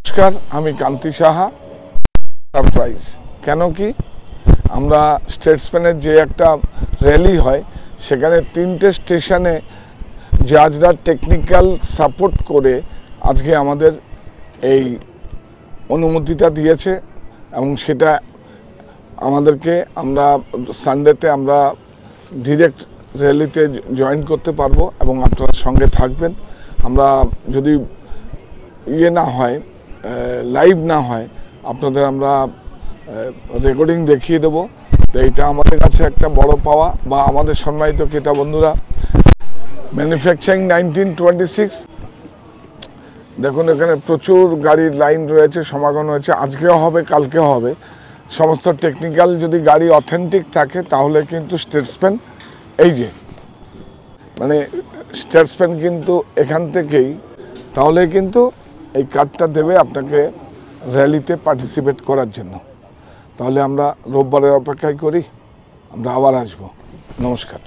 নমস্কার, আমি কান্তি সাহা। সারপ্রাইজ কেন কি আমরা স্টেটসম্যানের যে একটা র্যালি হয় সেখানে 3টে স্টেশনে জাজরা টেকনিক্যাল সাপোর্ট করে আজকে আমাদের এই অনুমতিটা দিয়েছে এবং সেটা আমাদেরকে আমরা সানডেতে আমরা ডিরেক্ট র্যালিতে জয়েন করতে পারবো এবং আপনারা সঙ্গে থাকবেন। আমরা যদি না হয় লাইভ না হয় আপনাদের আমরা রেকর্ডিং দেখিয়ে দেবো। তো এইটা আমাদের কাছে একটা বড় পাওয়া। বা আমাদের সম্মানিত ক্রেতা বন্ধুরা, ম্যানুফ্যাকচারিং 1926 দেখুন, এখানে প্রচুর গাড়ির লাইন রয়েছে, সমাগম হয়েছে, আজকেও হবে, কালকেও হবে। সমস্ত টেকনিক্যাল যদি গাড়ি অথেন্টিক থাকে তাহলে কিন্তু স্টেটসম্যান এই যে মানে স্টেটসম্যান কিন্তু এখান থেকেই তাহলে কিন্তু এই কার্ডটা দেবে আপনাকে র্যালিতে পার্টিসিপেট করার জন্য। তাহলে আমরা রোববারের অপেক্ষায় করি, আমরা আবার আসবো। নমস্কার।